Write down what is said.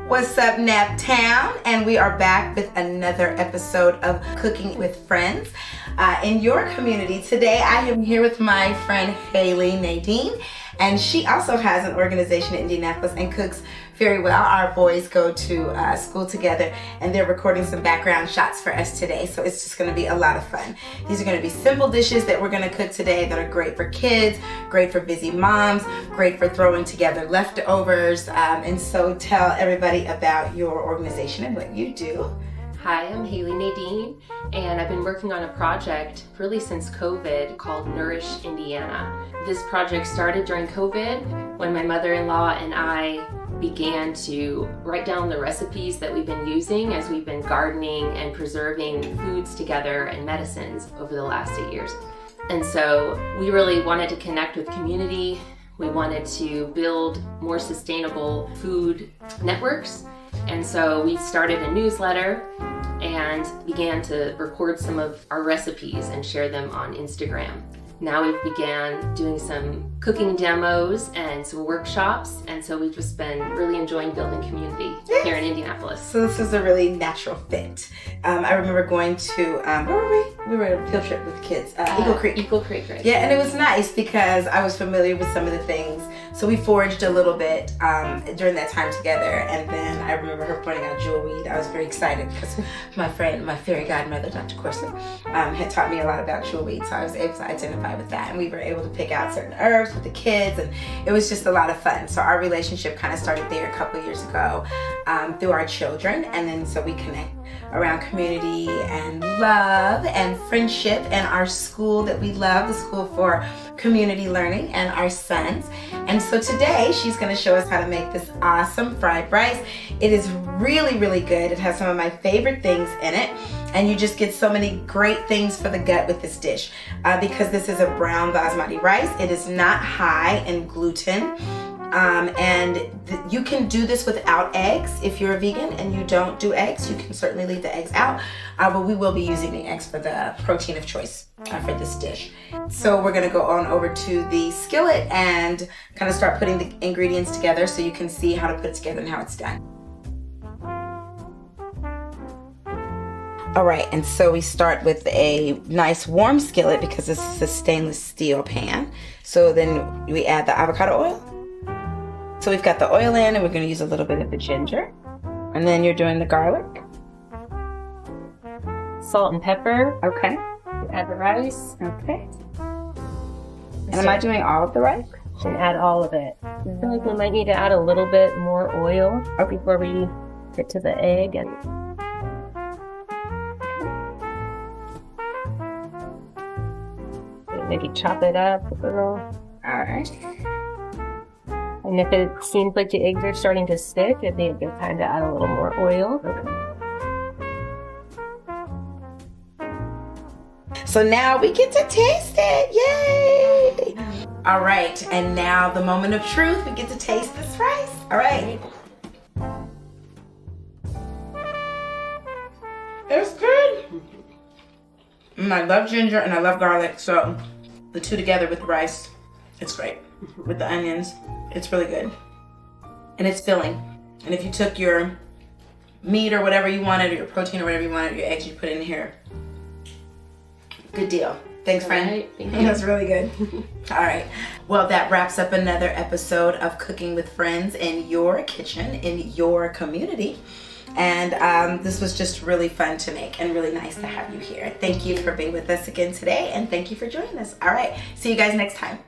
What's up, Naptown? And we are back with another episode of Cooking with Friends in your community. Today I am here with my friend Hayley Nadine, and she also has an organization in Indianapolis and cooks very well. Our boys go to school together, and they're recording some background shots for us today, so it's just going to be a lot of fun. These are going to be simple dishes that we're going to cook today that are great for kids, great for busy moms, great for throwing together leftovers. And so tell everybody about your organization and what you do. Hi, I'm Hayley Nadine, and I've been working on a project really since COVID called Nourish Indiana. This project started during COVID when my mother-in-law and I began to write down the recipes that we've been using as we've been gardening and preserving foods together and medicines over the last 8 years. And so we really wanted to connect with community. We wanted to build more sustainable food networks. And so we started a newsletter and began to record some of our recipes and share them on Instagram. Now we've began doing some cooking demos and some workshops, and so we've just been really enjoying building community here in Indianapolis. So this is a really natural fit. I remember going to, where were we? We were on a field trip with the kids, Eagle Creek. Eagle Creek, right? Yeah, and it was nice because I was familiar with some of the things. So we foraged a little bit during that time together, and then I remember her pointing out jewelweed. I was very excited because my friend, my fairy godmother, Dr. Corson, had taught me a lot about jewelweed, so I was able to identify with that, and we were able to pick out certain herbs with the kids, and it was just a lot of fun. So our relationship kind of started there a couple of years ago through our children, and then so we connect around community and love and friendship and our school that we love, the School for Community Learning, and our sons. And so today she's going to show us how to make this awesome fried rice. It is really, really good. It has some of my favorite things in it, and you just get so many great things for the gut with this dish because this is a brown basmati rice. It is not high in gluten. You can do this without eggs. If you're a vegan and you don't do eggs, you can certainly leave the eggs out, but we will be using the eggs for the protein of choice for this dish. So we're gonna go on over to the skillet and kind of start putting the ingredients together so you can see how to put it together and how it's done. All right, and so we start with a nice warm skillet because this is a stainless steel pan. So then we add the avocado oil. So we've got the oil in, and we're going to use a little bit of the ginger. And then you're doing the garlic. Salt and pepper. Okay. Add the rice. Okay. And am I doing all of the rice? And add all of it. I feel like we might need to add a little bit more oil before we get to the egg. And maybe chop it up a little. All right. And if it seems like the eggs are starting to stick, it'd be a good time to add a little more oil. So now we get to taste it. Yay! All right, and now the moment of truth. We get to taste this rice. All right. It's good. I love ginger and I love garlic, so the two together with the rice, it's great. With the onions, it's really good. And it's filling. And if you took your meat or whatever you wanted, or your protein or whatever you wanted, your eggs, you put in here. Good deal. Thanks, friend. Right, thank you. That's really good. All right. Well, that wraps up another episode of Cooking with Friends in your kitchen, in your community. And this was just really fun to make and really nice to have you here. Thank you for being with us again today, and thank you for joining us. All right. See you guys next time.